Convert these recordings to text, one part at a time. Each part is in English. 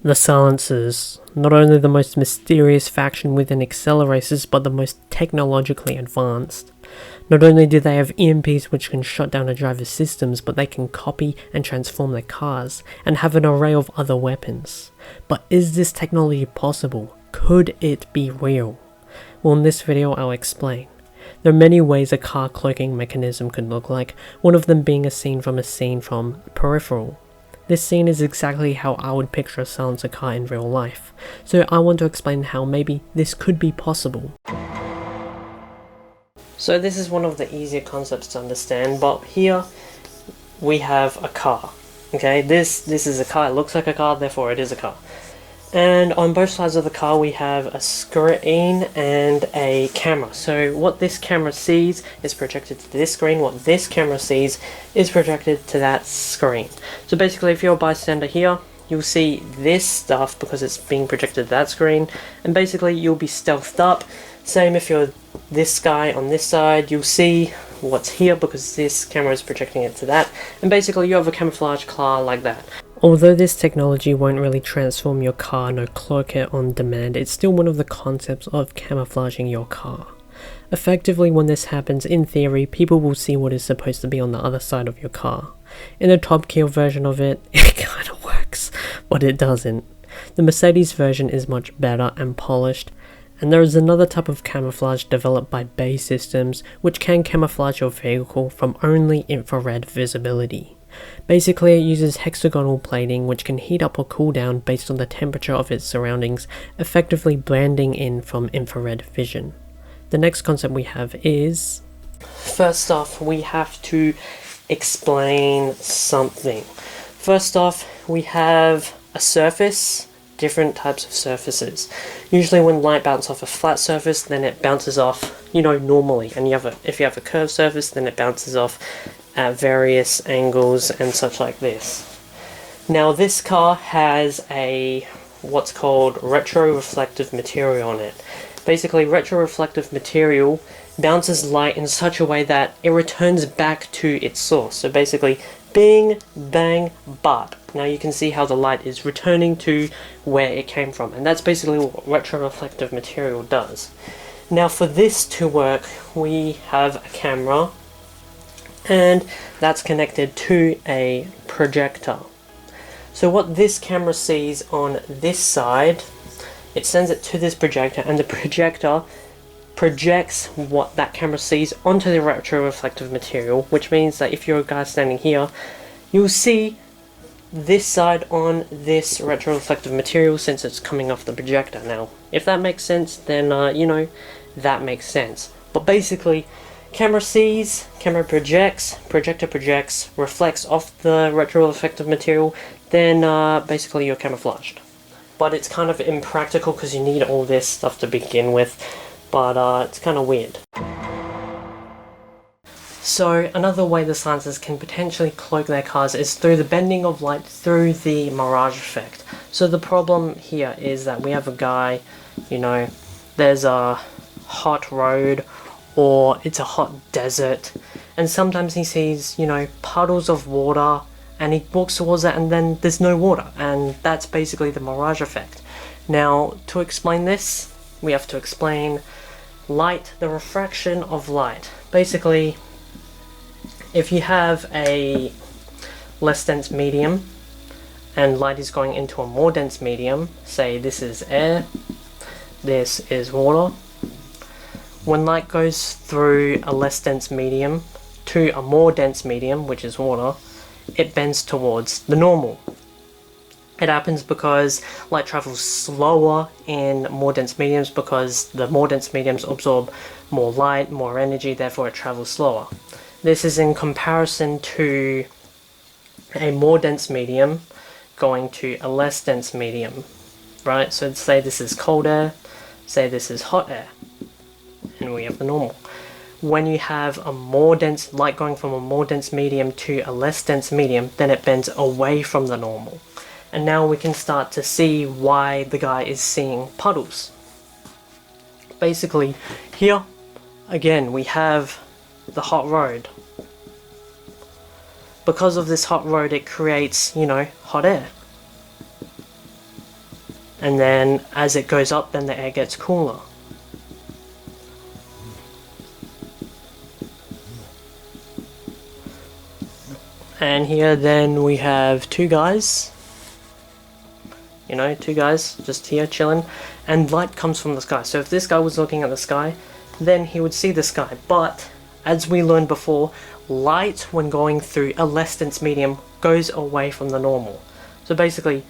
The Silencers, not only the most mysterious faction within AcceleRacers, but the most technologically advanced. Not only do they have EMPs which can shut down a driver's systems, but they can copy and transform their cars, and have an array of other weapons. But is this technology possible? Could it be real? Well, in this video I'll explain. There are many ways a car cloaking mechanism could look like, one of them being a scene from Peripheral. This scene is exactly how I would picture a silencer car in real life, so I want to explain how maybe this could be possible. So this is one of the easier concepts to understand, but here we have a car. Okay, this is a car, it looks like a car, therefore it is a car. And on both sides of the car we have a screen and a camera. So what this camera sees is projected to this screen, what this camera sees is projected to that screen. So basically if you're a bystander here, you'll see this stuff because it's being projected to that screen, and basically you'll be stealthed up. Same if you're this guy on this side, you'll see what's here because this camera is projecting it to that, and basically you have a camouflage car like that. Although this technology won't really transform your car nor cloak it on demand, it's still one of the concepts of camouflaging your car. Effectively, when this happens, in theory, people will see what is supposed to be on the other side of your car. In the Top Gear version of it, it kinda works, but it doesn't. The Mercedes version is much better and polished, and there is another type of camouflage developed by Bay Systems which can camouflage your vehicle from only infrared visibility. Basically, it uses hexagonal plating which can heat up or cool down based on the temperature of its surroundings, effectively blending in from infrared vision. The next concept we have is... First off, we have to explain something. First off, we have a surface, different types of surfaces. Usually when light bounces off a flat surface, then it bounces off, normally. And if you have a curved surface, then it bounces off at various angles and such like this. Now this car has what's called retroreflective material on it. Basically, retroreflective material bounces light in such a way that it returns back to its source. So basically, bing, bang, but. Now you can see how the light is returning to where it came from, and that's basically what retroreflective material does. Now for this to work, we have a camera, and that's connected to a projector. So what this camera sees on this side, it sends it to this projector, and the projector projects what that camera sees onto the retroreflective material, which means that if you're a guy standing here, you'll see this side on this retroreflective material since it's coming off the projector. Now, if that makes sense, then that makes sense. But basically, camera sees, camera projects, projector projects, reflects off the retroreflective material, then basically you're camouflaged. But it's kind of impractical because you need all this stuff to begin with, but it's kind of weird. So another way the Silencers can potentially cloak their cars is through the bending of light through the Mirage Effect. So the problem here is that we have a guy, there's a hot road or it's a hot desert, and sometimes he sees, puddles of water and he walks towards that and then there's no water, and that's basically the Mirage Effect. Now, to explain this, we have to explain light, the refraction of light. Basically, if you have a less dense medium and light is going into a more dense medium, say this is air, this is water, when light goes through a less dense medium to a more dense medium, which is water, it bends towards the normal. It happens because light travels slower in more dense mediums because the more dense mediums absorb more light, more energy, therefore it travels slower. This is in comparison to a more dense medium going to a less dense medium, right? So say this is cold air, say this is hot air, and we have the normal. When you have a more dense light going from a more dense medium to a less dense medium, then it bends away from the normal. And now we can start to see why the guy is seeing puddles. Basically, here, again, we have the hot road. Because of this hot road, it creates, hot air. and then as it goes up, then the air gets cooler. And here then we have two guys, you know, two guys just here chilling, and light comes from the sky. So if this guy was looking at the sky, then he would see the sky. But as we learned before, light when going through a less dense medium goes away from the normal. So basically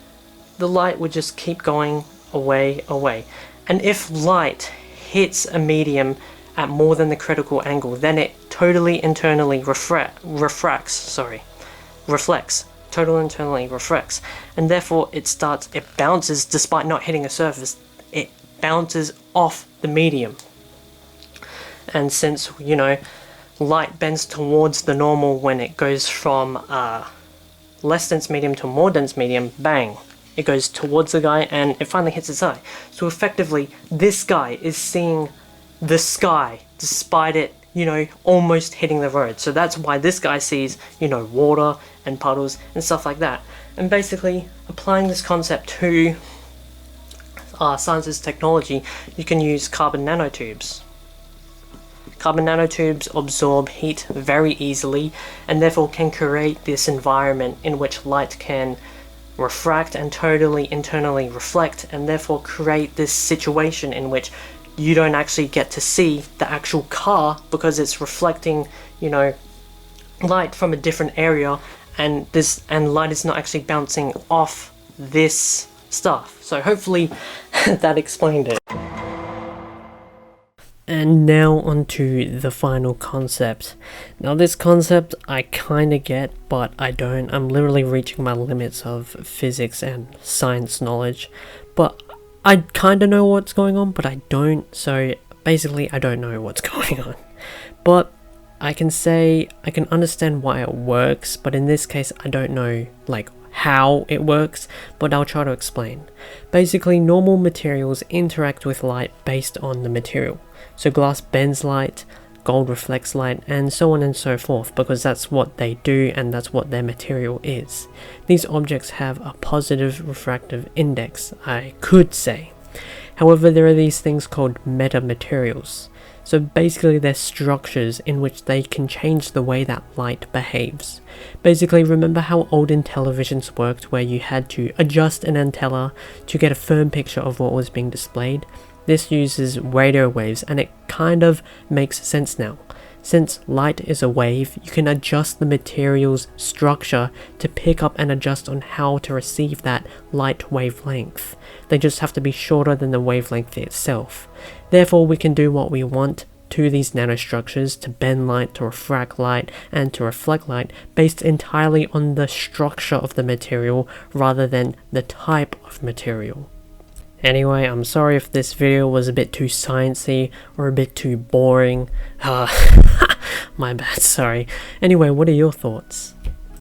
the light would just keep going away. And if light hits a medium at more than the critical angle, then it totally internally reflects, and therefore it bounces. Despite not hitting a surface, it bounces off the medium. And since, you know, light bends towards the normal when it goes from less dense medium to more dense medium, bang, it goes towards the guy and it finally hits his eye. So effectively this guy is seeing the sky despite it, you know, almost hitting the road. So that's why this guy sees, you know, water and puddles and stuff like that. And basically applying this concept to Silencerz technology, you can use carbon nanotubes. Carbon nanotubes absorb heat very easily and therefore can create this environment in which light can refract and totally internally reflect, and therefore create this situation in which you don't actually get to see the actual car because it's reflecting, you know, light from a different area, and light is not actually bouncing off this stuff. So hopefully that explained it. And now onto the final concept. Now this concept I kinda get, but I don't. I'm literally reaching my limits of physics and science knowledge. But I kinda know what's going on, but I don't. So basically I don't know what's going on. But I can say I can understand why it works, but in this case I don't know like how it works, but I'll try to explain. Basically, normal materials interact with light based on the material. So glass bends light, gold reflects light, and so on and so forth, because that's what they do and that's what their material is. These objects have a positive refractive index, I could say. However, there are these things called metamaterials. So basically they're structures in which they can change the way that light behaves. Basically, remember how olden televisions worked where you had to adjust an antenna to get a firm picture of what was being displayed? This uses radio waves, and it kind of makes sense now. Since light is a wave, you can adjust the material's structure to pick up and adjust on how to receive that light wavelength. They just have to be shorter than the wavelength itself. Therefore, we can do what we want to these nanostructures to bend light, to refract light, and to reflect light based entirely on the structure of the material rather than the type of material. Anyway, I'm sorry if this video was a bit too sciencey or a bit too boring. My bad, sorry. Anyway, what are your thoughts?